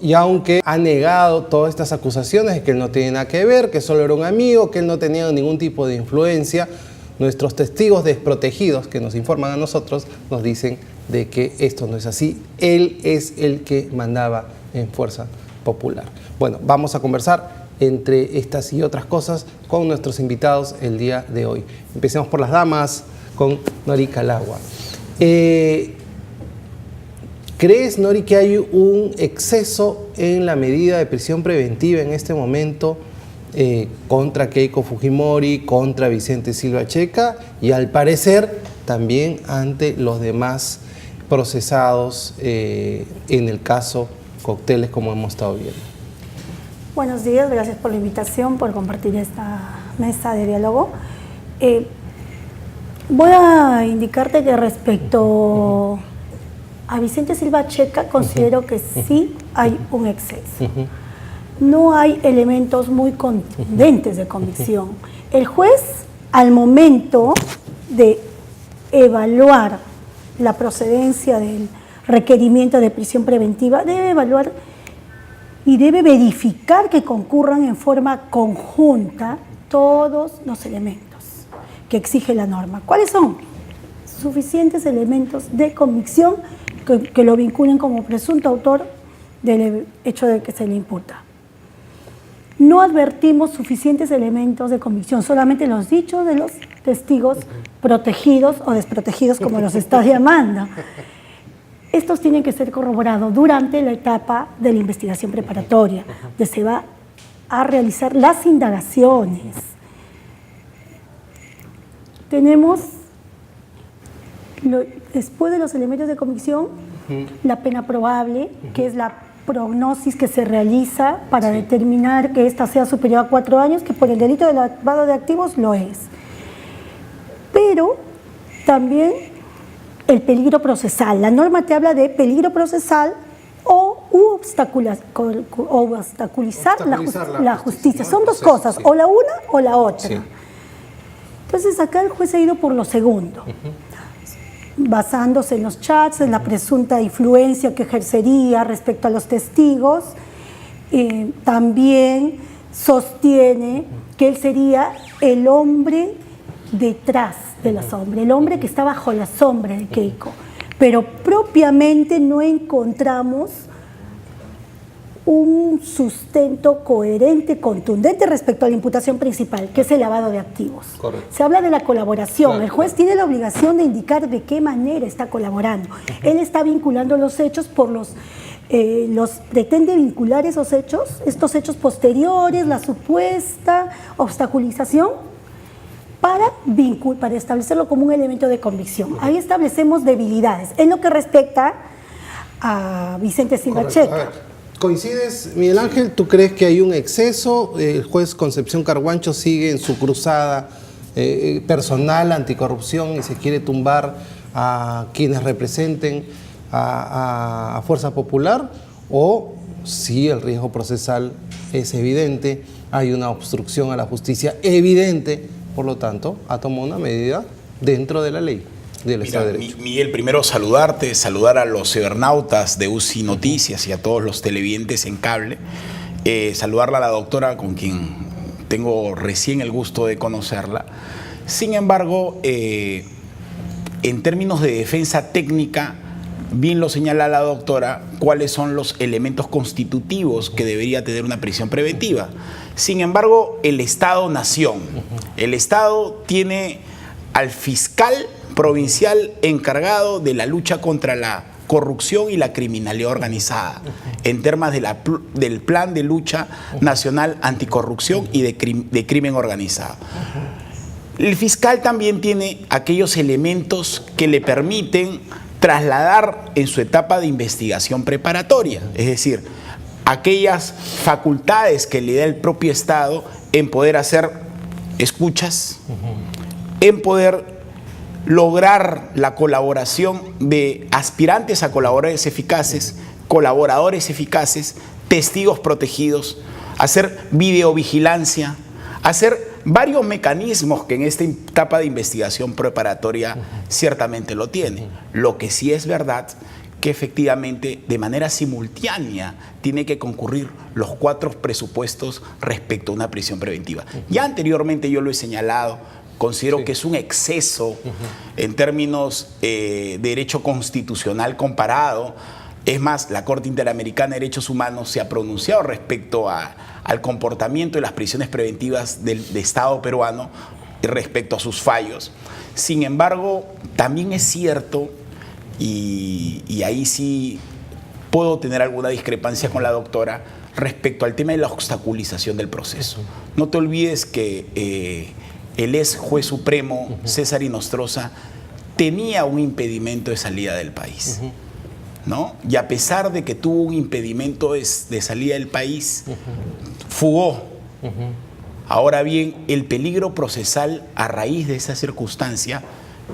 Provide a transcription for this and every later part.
Y aunque ha negado todas estas acusaciones de que él no tiene nada que ver, que solo era un amigo, que él no tenía ningún tipo de influencia, nuestros testigos desprotegidos que nos informan a nosotros nos dicen de que esto no es así. Él es el que mandaba en Fuerza Popular. Bueno, vamos a conversar entre estas y otras cosas con nuestros invitados el día de hoy. Empecemos por las damas, con Nori Calagua. ¿Crees, Nori, que hay un exceso en la medida de prisión preventiva en este momento contra Keiko Fujimori, contra Vicente Silva Checa y al parecer también ante los demás procesados en el caso Cócteles, como hemos estado viendo? Buenos días, gracias por la invitación, por compartir esta mesa de diálogo. Voy a indicarte que respecto a Vicente Silva Checa considero que sí hay un exceso. No hay elementos muy contundentes de convicción. El juez, al momento de evaluar la procedencia del requerimiento de prisión preventiva, debe evaluar y debe verificar que concurran en forma conjunta todos los elementos que exige la norma. ¿Cuáles son? Suficientes elementos de convicción que lo vinculen como presunto autor del hecho de que se le imputa. No advertimos suficientes elementos de convicción, solamente los dichos de los testigos protegidos o desprotegidos, como los estás llamando. Estos tienen que ser corroborados durante la etapa de la investigación preparatoria, donde se va a realizar las indagaciones. Tenemos, después de los elementos de convicción, la pena probable, que es la prognosis que se realiza para determinar que ésta sea superior a 4 años, que por el delito de lavado de activos lo es. Pero también el peligro procesal. La norma te habla de peligro procesal o obstaculizar la justicia. Son dos cosas, o la una o la otra. Sí. Entonces acá el juez ha ido por lo segundo, basándose en los chats, en la presunta influencia que ejercería respecto a los testigos. También sostiene que él sería el hombre detrás de la sombra, el hombre que está bajo la sombra de Keiko, pero propiamente no encontramos un sustento coherente, contundente respecto a la imputación principal, que es el lavado de activos. Correcto. Se habla de la colaboración. Claro. El juez tiene la obligación de indicar de qué manera está colaborando. Él está vinculando los hechos por pretende vincular esos hechos, estos hechos posteriores, la supuesta obstaculización, para establecerlo como un elemento de convicción. Ahí establecemos debilidades en lo que respecta a Vicente Silva Checa. ¿Coincides, Miguel Ángel? ¿Tú crees que hay un exceso? El juez Concepción Carguancho sigue en su cruzada personal anticorrupción y se quiere tumbar a quienes representen a Fuerza Popular, o si el riesgo procesal es evidente, hay una obstrucción a la justicia evidente, por lo tanto, ha tomado una medida dentro de la ley del Estado de Derecho. Miguel, primero saludarte, saludar a los cibernautas de UCI Noticias y a todos los televidentes en cable, saludarla a la doctora con quien tengo recién el gusto de conocerla. Sin embargo, en términos de defensa técnica, bien lo señala la doctora, cuáles son los elementos constitutivos que debería tener una prisión preventiva. Sin embargo, el Estado-nación, el Estado tiene al fiscal provincial encargado de la lucha contra la corrupción y la criminalidad organizada, en temas del Plan de Lucha Nacional Anticorrupción y de Crimen Organizado. El fiscal también tiene aquellos elementos que le permiten trasladar en su etapa de investigación preparatoria, es decir, aquellas facultades que le da el propio Estado en poder hacer escuchas, en poder lograr la colaboración de aspirantes a colaboradores eficaces, testigos protegidos, hacer videovigilancia, hacer varios mecanismos que en esta etapa de investigación preparatoria ciertamente lo tiene. Lo que sí es verdad que efectivamente de manera simultánea tiene que concurrir los 4 presupuestos respecto a una prisión preventiva. Ya anteriormente yo lo he señalado, considero que es un exceso en términos de derecho constitucional comparado. Es más, la Corte Interamericana de Derechos Humanos se ha pronunciado respecto al comportamiento de las prisiones preventivas del Estado peruano respecto a sus fallos. Sin embargo, también es cierto, y ahí sí puedo tener alguna discrepancia con la doctora, respecto al tema de la obstaculización del proceso. No te olvides que el ex juez supremo, César Inostroza, tenía un impedimento de salida del país, ¿no? Y a pesar de que tuvo un impedimento de salida del país, fugó. Ahora bien, el peligro procesal a raíz de esa circunstancia,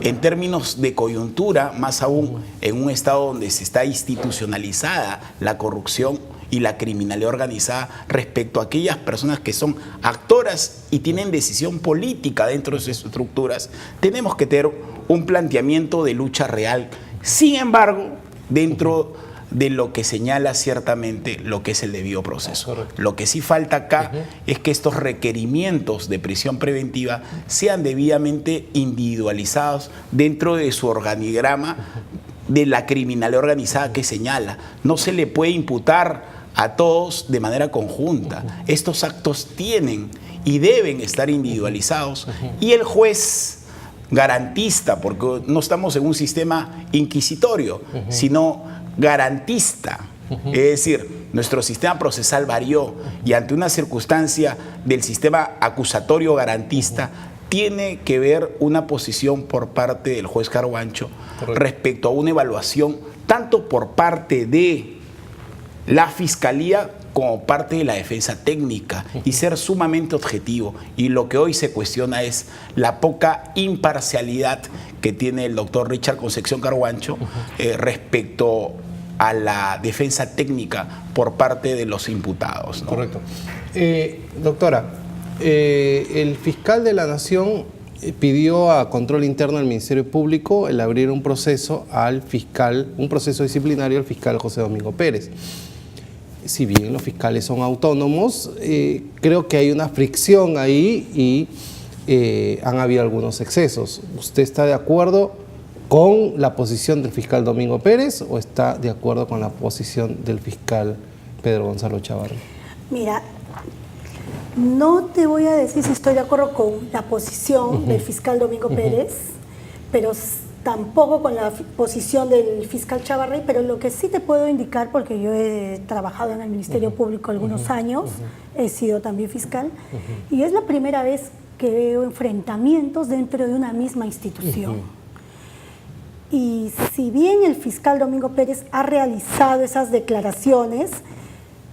en términos de coyuntura, más aún en un estado donde se está institucionalizada la corrupción y la criminalidad organizada respecto a aquellas personas que son actoras y tienen decisión política dentro de sus estructuras, tenemos que tener un planteamiento de lucha real. Sin embargo, dentro de lo que señala ciertamente lo que es el debido proceso. Correcto. Lo que sí falta acá es que estos requerimientos de prisión preventiva sean debidamente individualizados dentro de su organigrama de la criminalidad organizada que señala. No se le puede imputar a todos de manera conjunta. Estos actos tienen y deben estar individualizados, y el juez garantista, porque no estamos en un sistema inquisitorio, sino garantista. Es decir, nuestro sistema procesal varió, y ante una circunstancia del sistema acusatorio garantista tiene que ver una posición por parte del juez Carhuancho respecto a una evaluación tanto por parte de la Fiscalía como parte de la defensa técnica, y ser sumamente objetivo. Y lo que hoy se cuestiona es la poca imparcialidad que tiene el doctor Richard Concepción Carhuancho respecto a la defensa técnica por parte de los imputados, ¿no? Correcto. Doctora, el fiscal de la Nación pidió a Control Interno del Ministerio Público el abrir un proceso al fiscal, un proceso disciplinario al fiscal José Domingo Pérez. Si bien los fiscales son autónomos, creo que hay una fricción ahí y han habido algunos excesos. ¿Usted está de acuerdo con la posición del fiscal Domingo Pérez o está de acuerdo con la posición del fiscal Pedro Gonzalo Chávarri? Mira, no te voy a decir si estoy de acuerdo con la posición del fiscal Domingo Pérez, pero tampoco con la posición del fiscal Chávarri, pero lo que sí te puedo indicar, porque yo he trabajado en el Ministerio Público algunos años, he sido también fiscal, y es la primera vez que veo enfrentamientos dentro de una misma institución. Y si bien el fiscal Domingo Pérez ha realizado esas declaraciones,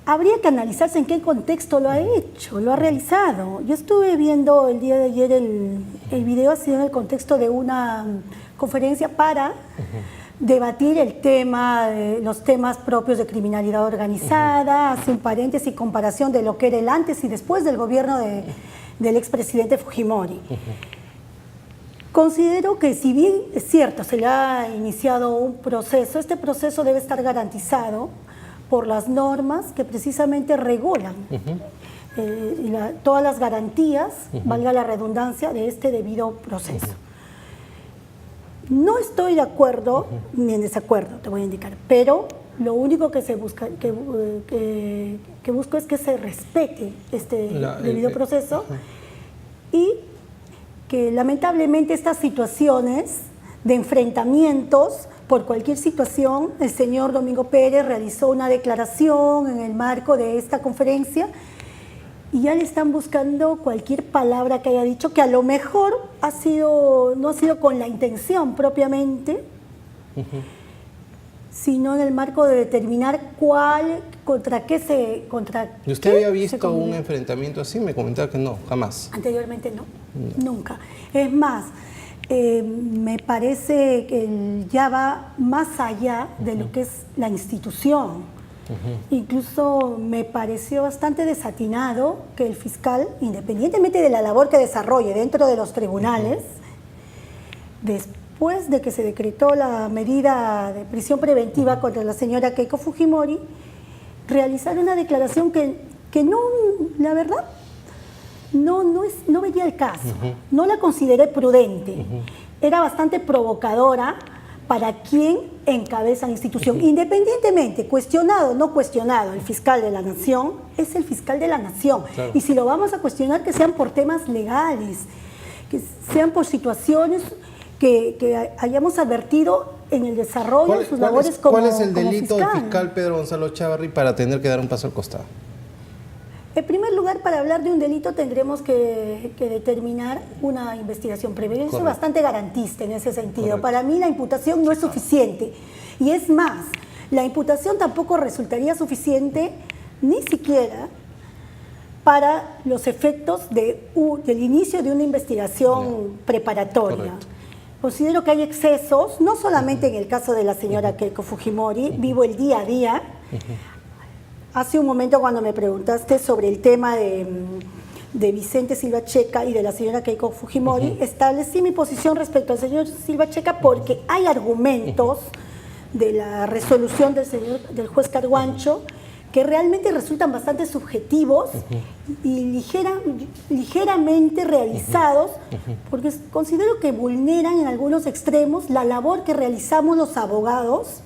habría que analizarse en qué contexto lo ha hecho, lo ha realizado. Yo estuve viendo el día de ayer el video, ha sido en el contexto de una conferencia para debatir el tema, los temas propios de criminalidad organizada, hace un paréntesis y comparación de lo que era el antes y después del gobierno del expresidente Fujimori. Considero que si bien es cierto, se le ha iniciado un proceso, este proceso debe estar garantizado por las normas que precisamente regulan todas las garantías, valga la redundancia, de este debido proceso. No estoy de acuerdo ni en desacuerdo, te voy a indicar, pero lo único que se busca, que busco es que se respete este debido proceso y que lamentablemente estas situaciones de enfrentamientos por cualquier situación, el señor Domingo Pérez realizó una declaración en el marco de esta conferencia y ya le están buscando cualquier palabra que haya dicho, que a lo mejor no ha sido con la intención propiamente, sino en el marco de determinar contra qué se... ¿Y usted había visto un enfrentamiento así? Me comentaba que no, jamás. Anteriormente no, nunca. Es más, me parece que ya va más allá de lo que es la institución. Incluso me pareció bastante desatinado que el fiscal, independientemente de la labor que desarrolle dentro de los tribunales, después de que se decretó la medida de prisión preventiva contra la señora Keiko Fujimori, realizar una declaración que no, la verdad, no veía el caso, no la consideré prudente, era bastante provocadora para quien encabeza la institución, independientemente, cuestionado o no cuestionado, el fiscal de la nación es el fiscal de la nación, claro. Y si lo vamos a cuestionar, que sean por temas legales, que sean por situaciones que hayamos advertido en el desarrollo de sus labores como ¿Cuál es el delito del fiscal? fiscal Pedro Gonzalo Chávarri para tener que dar un paso al costado? En primer lugar, para hablar de un delito tendremos que determinar una investigación previa. Yo soy Correcto. bastante garantista en ese sentido. Correcto. Para mí la imputación no es suficiente. Y es más, la imputación tampoco resultaría suficiente ni siquiera para los efectos del inicio de una investigación preparatoria. Correcto. Considero que hay excesos, no solamente en el caso de la señora Keiko Fujimori, vivo el día a día. Hace un momento cuando me preguntaste sobre el tema de Vicente Silva Checa y de la señora Keiko Fujimori, establecí mi posición respecto al señor Silva Checa porque hay argumentos de la resolución del juez Carguancho que realmente resultan bastante subjetivos y ligeramente realizados, porque considero que vulneran en algunos extremos la labor que realizamos los abogados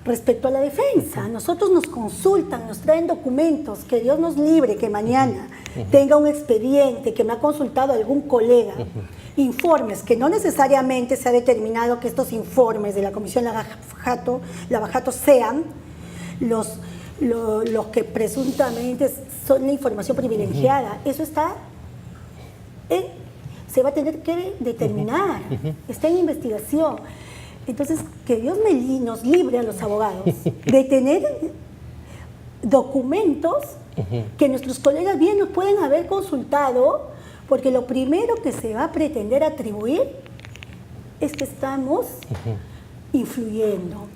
respecto a la defensa. Nosotros nos consultan, nos traen documentos, que Dios nos libre que mañana tenga un expediente, que me ha consultado algún colega, informes, que no necesariamente se ha determinado que estos informes de la Comisión Lavajato sean los que presuntamente son la información privilegiada. Eso se va a tener que determinar, está en investigación. Entonces, que Dios nos libre a los abogados de tener documentos que nuestros colegas bien nos pueden haber consultado, porque lo primero que se va a pretender atribuir es que estamos influyendo,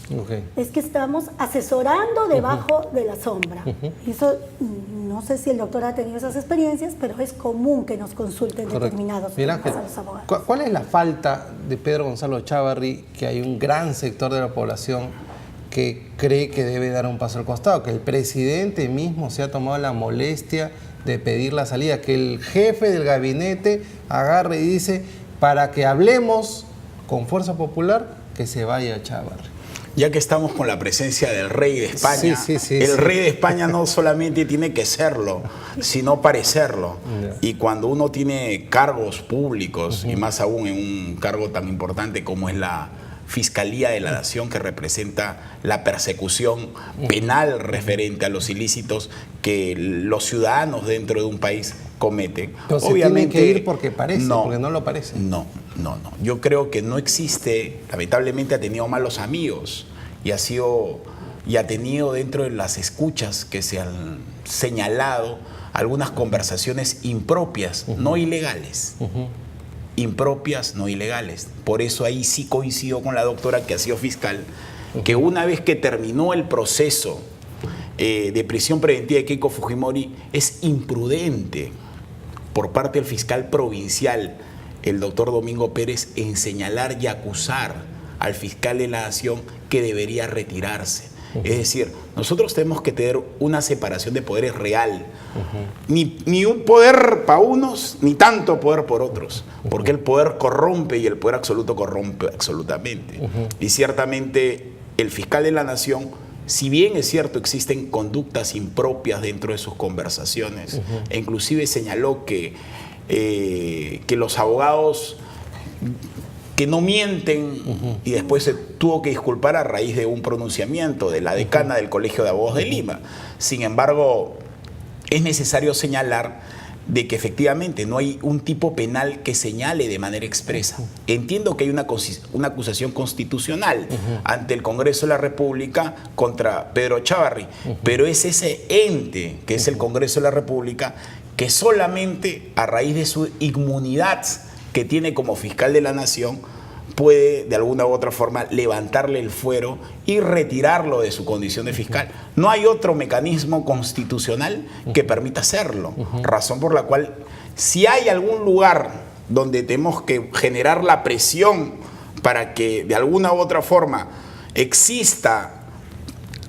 es que estamos asesorando debajo de la sombra. Y eso, no sé si el doctor ha tenido esas experiencias, pero es común que nos consulten determinados temas a los abogados. ¿Cuál es la falta de Pedro Gonzalo Chávarri, que hay un gran sector de la población que cree que debe dar un paso al costado, que el presidente mismo se ha tomado la molestia de pedir la salida, que el jefe del gabinete agarre y dice, para que hablemos con Fuerza Popular, que se vaya Chávarri? Ya que estamos con la presencia del rey de España, el rey de España no solamente tiene que serlo, sino parecerlo. Y cuando uno tiene cargos públicos, y más aún en un cargo tan importante como es la Fiscalía de la Nación, que representa la persecución penal referente a los ilícitos que los ciudadanos dentro de un país cometen. Entonces, obviamente tiene que ir porque parece, porque no lo parece. No. Yo creo que no existe, lamentablemente ha tenido malos amigos y ha tenido dentro de las escuchas que se han señalado algunas conversaciones impropias, no ilegales. Impropias, no ilegales. Por eso ahí sí coincido con la doctora que ha sido fiscal, que una vez que terminó el proceso de prisión preventiva de Keiko Fujimori, es imprudente por parte del fiscal provincial, el doctor Domingo Pérez, en señalar y acusar al fiscal de la Nación que debería retirarse. Es decir, nosotros tenemos que tener una separación de poderes real. Ni un poder para unos, ni tanto poder por otros. Porque el poder corrompe y el poder absoluto corrompe absolutamente. Y ciertamente el fiscal de la Nación, si bien es cierto existen conductas impropias dentro de sus conversaciones, e inclusive señaló que los abogados que no mienten, y después se tuvo que disculpar a raíz de un pronunciamiento de la decana del Colegio de Abogados de Lima. Sin embargo, es necesario señalar de que efectivamente no hay un tipo penal que señale de manera expresa. Entiendo que hay una acusación constitucional ante el Congreso de la República contra Pedro Chávarri, pero es ese ente que es el Congreso de la República que solamente a raíz de su inmunidad que tiene como fiscal de la Nación puede de alguna u otra forma levantarle el fuero y retirarlo de su condición de fiscal. No hay otro mecanismo constitucional que permita hacerlo, razón por la cual si hay algún lugar donde tenemos que generar la presión para que de alguna u otra forma exista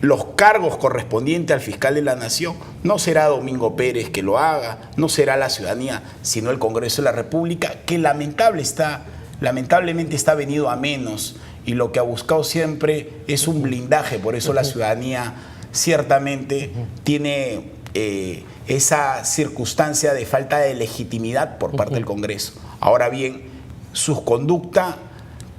los cargos correspondientes al fiscal de la Nación, no será Domingo Pérez que lo haga, no será la ciudadanía, sino el Congreso de la República, que lamentablemente está venido a menos, y lo que ha buscado siempre es un blindaje. Por eso la ciudadanía ciertamente tiene esa circunstancia de falta de legitimidad por parte del Congreso. Ahora bien, su conducta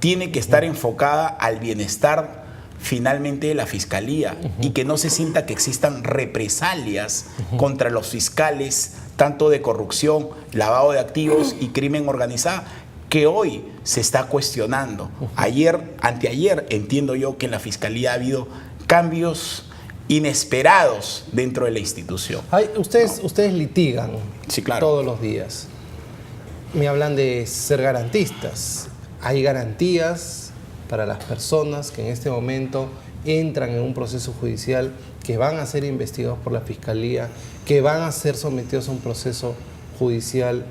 tiene que estar enfocada al bienestar finalmente de la Fiscalía, y que no se sienta que existan represalias contra los fiscales, tanto de corrupción, lavado de activos y crimen organizado, que hoy se está cuestionando. Anteayer, entiendo yo que en la Fiscalía ha habido cambios inesperados dentro de la institución. Ustedes litigan, sí, claro, todos los días. Me hablan de ser garantistas. ¿Hay garantías para las personas que en este momento entran en un proceso judicial, que van a ser investigados por la Fiscalía, que van a ser sometidos a un proceso judicial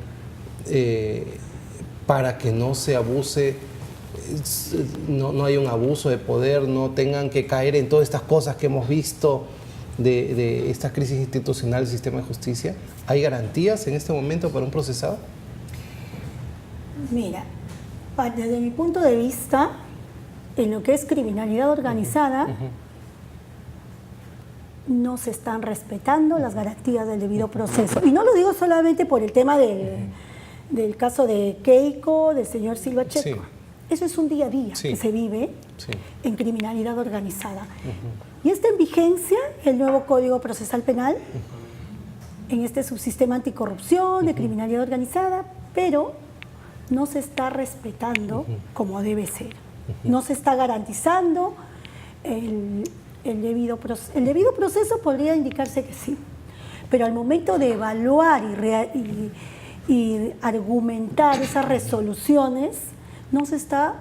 para que no se abuse, no haya un abuso de poder, no tengan que caer en todas estas cosas que hemos visto de esta crisis institucional del sistema de justicia? ¿Hay garantías en este momento para un procesado? Mira, desde mi punto de vista, en lo que es criminalidad organizada, no se están respetando las garantías del debido proceso. Y no lo digo solamente por el tema del caso de Keiko, del señor Silva Checa. Sí. Eso es un día a día que se vive en criminalidad organizada. Y está en vigencia el nuevo Código Procesal Penal, en este subsistema anticorrupción, de criminalidad organizada, pero no se está respetando como debe ser. No se está garantizando el debido proceso. El debido proceso podría indicarse que sí, pero al momento de evaluar y argumentar esas resoluciones, no se está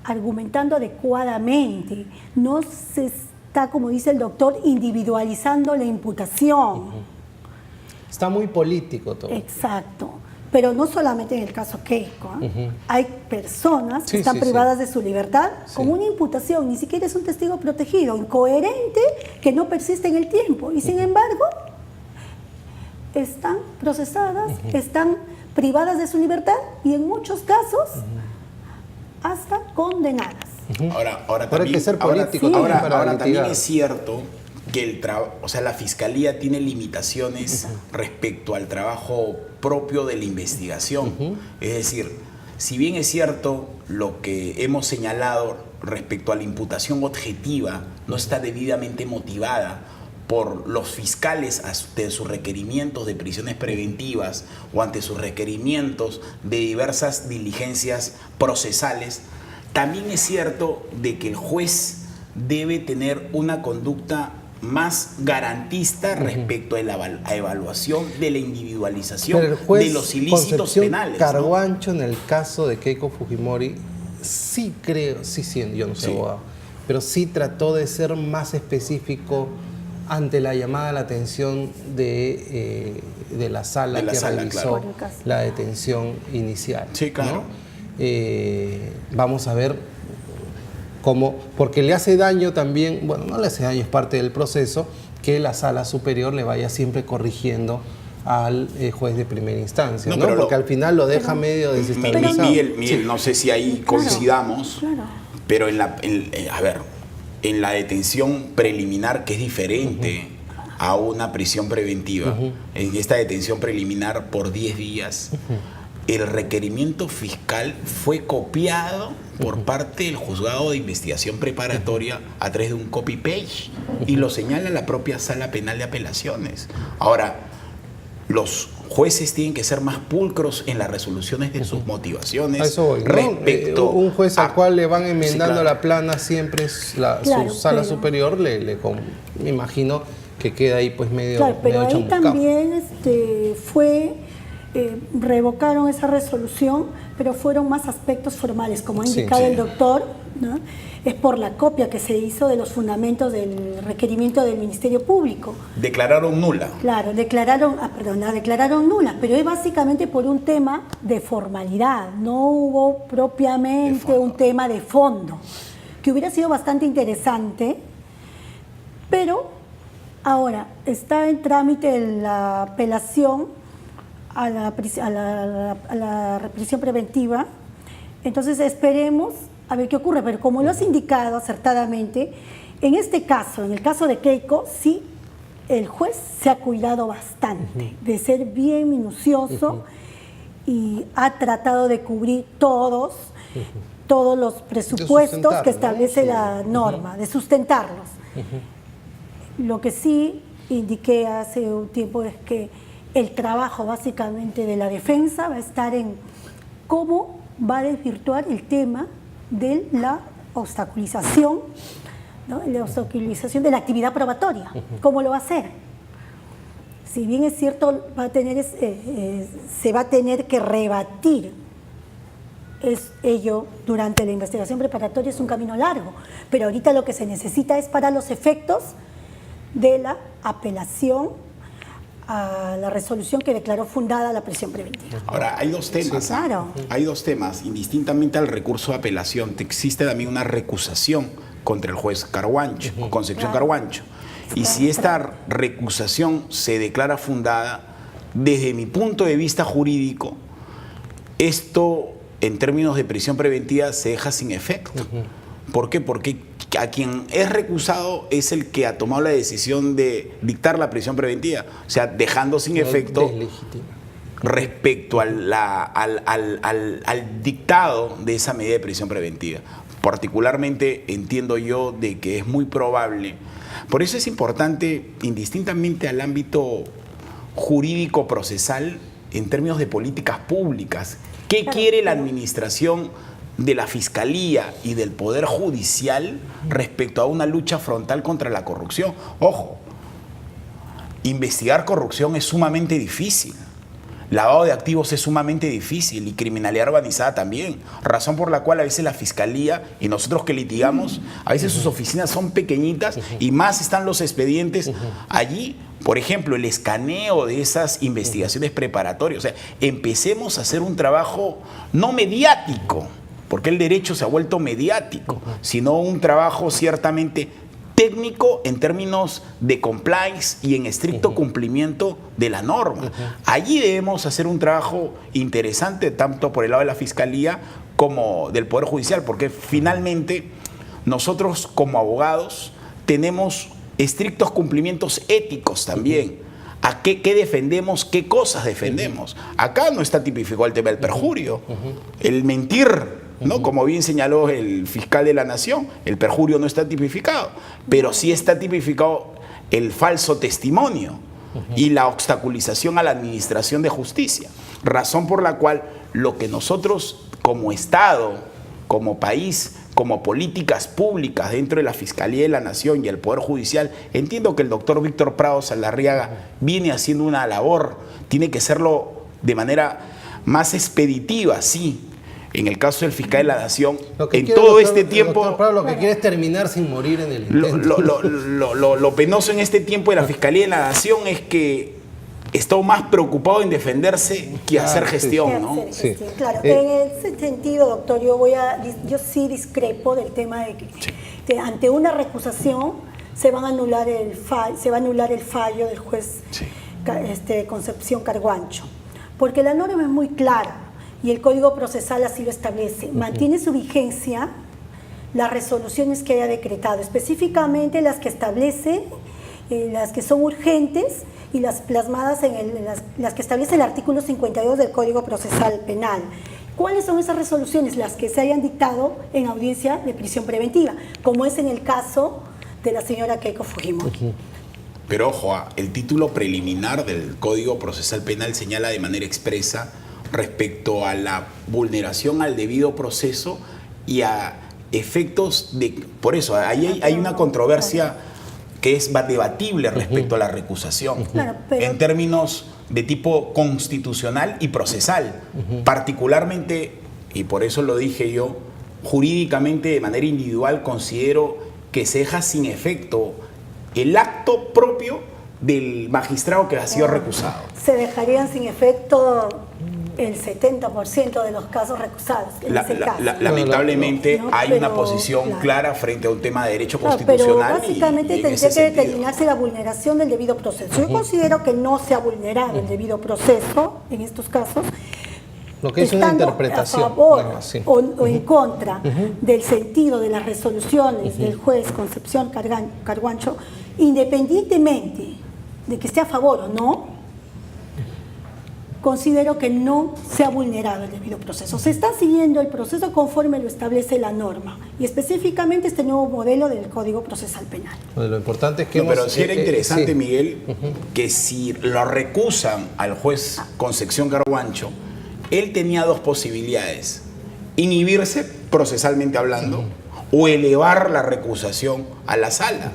argumentando adecuadamente, no se está, como dice el doctor, individualizando la imputación. Está muy político todo. Exacto. Pero no solamente en el caso Keiko. Hay personas que están privadas de su libertad con una imputación, ni siquiera es un testigo protegido, incoherente, que no persiste en el tiempo. Y sin embargo, están procesadas, están privadas de su libertad y en muchos casos hasta condenadas. Ahora hay que ser político ahora también es cierto que la Fiscalía tiene limitaciones respecto al trabajo propio de la investigación. Es decir, si bien es cierto lo que hemos señalado respecto a la imputación objetiva no está debidamente motivada por los fiscales ante sus requerimientos de prisiones preventivas o ante sus requerimientos de diversas diligencias procesales, también es cierto de que el juez debe tener una conducta más garantista respecto a la evaluación de la individualización de los ilícitos penales. Carguancho, en el caso de Keiko Fujimori, sí creo, yo no soy abogado, pero sí trató de ser más específico ante la llamada a la atención de la sala que realizó la detención inicial. Sí, claro. ¿No? Vamos a ver cómo, porque le hace daño también, bueno, no le hace daño, es parte del proceso, que la sala superior le vaya siempre corrigiendo al juez de primera instancia, ¿no? Porque al final lo deja medio desestabilizado. Miguel, no sé si ahí coincidamos, pero en la detención preliminar, que es diferente a una prisión preventiva, en esta detención preliminar por 10 días, el requerimiento fiscal fue copiado por parte del juzgado de investigación preparatoria a través de un copy-paste, y lo señala la propia Sala Penal de Apelaciones. Ahora, los jueces tienen que ser más pulcros en las resoluciones de sus motivaciones. A eso voy, ¿no? Respecto un juez al cual le van enmendando la plana siempre su sala superior, me imagino que queda ahí pues medio pero ahí chamuscado. también revocaron esa resolución, pero fueron más aspectos formales, como ha indicado el doctor, ¿no? Es por la copia que se hizo de los fundamentos del requerimiento del Ministerio Público. Declararon nula. Claro, la declararon nula, pero es básicamente por un tema de formalidad, no hubo propiamente un tema de fondo, que hubiera sido bastante interesante, pero ahora está en trámite la apelación a la prisión preventiva, entonces esperemos a ver qué ocurre, pero como lo has indicado acertadamente, en este caso, en el caso de Keiko, sí, el juez se ha cuidado bastante de ser bien minucioso y ha tratado de cubrir todos los presupuestos que establece la norma, de sustentarlos. Lo que sí indiqué hace un tiempo es que el trabajo básicamente de la defensa va a estar en cómo va a desvirtuar el tema de la obstaculización, ¿no? La obstaculización de la actividad probatoria. ¿Cómo lo va a hacer? Si bien es cierto, se va a tener que rebatir ello durante la investigación preparatoria, es un camino largo, pero ahorita lo que se necesita es para los efectos de la apelación a la resolución que declaró fundada la prisión preventiva. Ahora, hay dos temas. Sí, claro. Hay dos temas. Indistintamente al recurso de apelación, existe también una recusación contra el juez Carguancho, Concepción Carguancho. Y si esta recusación se declara fundada, desde mi punto de vista jurídico, esto en términos de prisión preventiva se deja sin efecto. ¿Por qué? Porque a quien es recusado es el que ha tomado la decisión de dictar la prisión preventiva, o sea, dejando sin efecto respecto al dictado de esa medida de prisión preventiva. Particularmente entiendo yo de que es muy probable, por eso es importante, indistintamente al ámbito jurídico procesal, en términos de políticas públicas, ¿qué quiere la administración de la Fiscalía y del Poder Judicial respecto a una lucha frontal contra la corrupción? Ojo, investigar corrupción es sumamente difícil, lavado de activos es sumamente difícil y criminalidad organizada también, razón por la cual a veces la Fiscalía y nosotros que litigamos, a veces sus oficinas son pequeñitas y más están los expedientes allí. Por ejemplo, el escaneo de esas investigaciones preparatorias, o sea, empecemos a hacer un trabajo no mediático, porque el derecho se ha vuelto mediático, sino un trabajo ciertamente técnico en términos de compliance y en estricto cumplimiento de la norma. Allí debemos hacer un trabajo interesante, tanto por el lado de la Fiscalía como del Poder Judicial, porque finalmente nosotros como abogados tenemos estrictos cumplimientos éticos también. ¿A qué defendemos? ¿Qué cosas defendemos? Acá no está tipificado el tema del perjurio, el mentir, ¿no? Como bien señaló el fiscal de la Nación, el perjurio no está tipificado, pero sí está tipificado el falso testimonio y la obstaculización a la administración de justicia. Razón por la cual lo que nosotros como Estado, como país, como políticas públicas dentro de la Fiscalía de la Nación y el Poder Judicial, entiendo que el doctor Víctor Prado Saldarriaga viene haciendo una labor, tiene que hacerlo de manera más expeditiva, sí. En el caso del fiscal de la Nación, en todo este tiempo... Doctor Prado, lo que quiere es terminar sin morir en el intento. Lo penoso en este tiempo de la Fiscalía de la Nación es que está más preocupado en defenderse que hacer gestión, ¿no? Sí. Claro, en ese sentido, doctor, yo sí discrepo del tema de que ante una recusación se va a anular el fallo del juez Concepción Carguancho, porque la norma es muy clara y el Código Procesal así lo establece. Mantiene su vigencia las resoluciones que haya decretado, específicamente las que establece, las que son urgentes y las plasmadas las que establece el artículo 52 del Código Procesal Penal. ¿Cuáles son esas resoluciones? Las que se hayan dictado en audiencia de prisión preventiva, como es en el caso de la señora Keiko Fujimori. Pero ojo, el título preliminar del Código Procesal Penal señala de manera expresa respecto a la vulneración al debido proceso y a efectos de... Por eso, ahí hay una controversia que es debatible respecto a la recusación, Claro, pero... en términos de tipo constitucional y procesal. Particularmente, y por eso lo dije yo, jurídicamente, de manera individual, considero que se deja sin efecto el acto propio del magistrado que ha sido recusado. Se dejarían sin efecto el 70% de los casos recusados, en ese caso. Lamentablemente No, hay pero, una posición claro, clara frente a un tema de derecho claro, constitucional. pero básicamente y en tendría ese que sentido. determinarse la vulneración del debido proceso. Yo considero que no se ha vulnerado el debido proceso en estos casos. Lo que es una Estando interpretación. a favor Bueno, sí. o en contra del sentido de las resoluciones del juez Concepción Carguancho, independientemente de que esté a favor o no, considero que no se ha vulnerado el debido proceso. Se está siguiendo el proceso conforme lo establece la norma y específicamente este nuevo modelo del Código Procesal Penal. Lo importante es que No, pero sí era interesante, sí. Miguel, que si lo recusan al juez Concepción Carguancho, él tenía dos posibilidades: inhibirse procesalmente hablando o elevar la recusación a la sala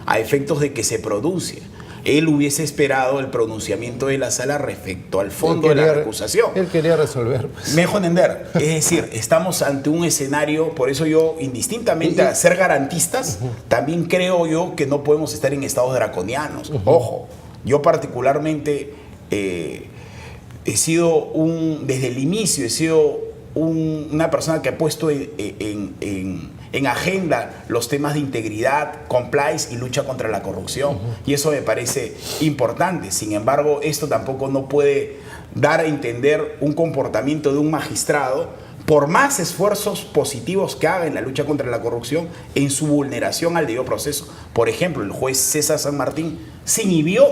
a efectos de que se pronuncie. Él hubiese esperado el pronunciamiento de la sala respecto al fondo de la recusación. Él quería resolver. Pues. Me dejo entender. Es decir, estamos ante un escenario, por eso yo, indistintamente a ser garantistas, también creo yo que no podemos estar en estados draconianos. Ojo, yo particularmente he sido desde el inicio, he sido una persona que ha puesto en agenda los temas de integridad, compliance y lucha contra la corrupción. Y eso me parece importante. Sin embargo, esto tampoco no puede dar a entender un comportamiento de un magistrado, por más esfuerzos positivos que haga en la lucha contra la corrupción, en su vulneración al debido proceso. Por ejemplo, el juez César San Martín se inhibió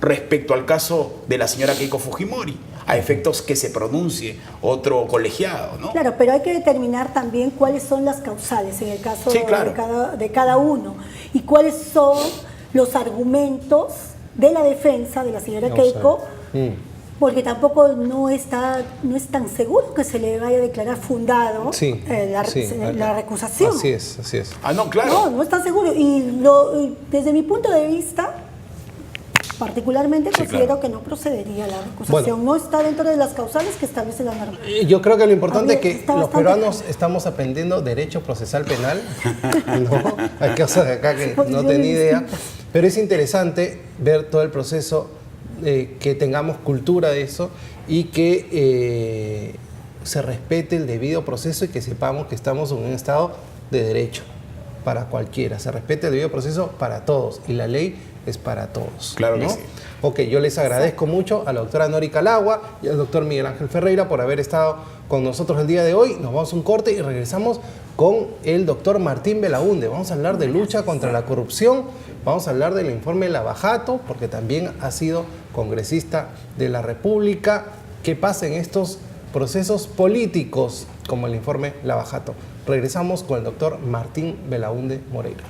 respecto al caso de la señora Keiko Fujimori, a efectos que se pronuncie otro colegiado, ¿no? Claro, pero hay que determinar también cuáles son las causales en el caso Sí, claro, de cada uno y cuáles son los argumentos de la defensa de la señora Keiko, porque tampoco no es tan seguro que se le vaya a declarar fundado la recusación. Así es, así es. Ah, no, claro. No es tan seguro. Y desde mi punto de vista, particularmente considero que no procedería la recusación. No está dentro de las causales que establece la norma. Yo creo que lo importante es que los peruanos claro. estamos aprendiendo derecho procesal penal. ¿No? Hay cosas de acá que no tenía idea. Pero es interesante ver todo el proceso, que tengamos cultura de eso y que se respete el debido proceso y que sepamos que estamos en un estado de derecho para cualquiera. Se respete el debido proceso para todos y la ley es para todos. Claro, ¿no? Que sí. Ok, yo les agradezco mucho a la doctora Nori Calagua y al doctor Miguel Ángel Ferreira por haber estado con nosotros el día de hoy. Nos vamos a un corte y regresamos con el doctor Martín Belaunde. Vamos a hablar de lucha contra la corrupción, vamos a hablar del informe Lavajato, porque también ha sido congresista de la República. ¿Qué pasa en estos procesos políticos como el informe Lavajato? Regresamos con el doctor Martín Belaunde Moreira.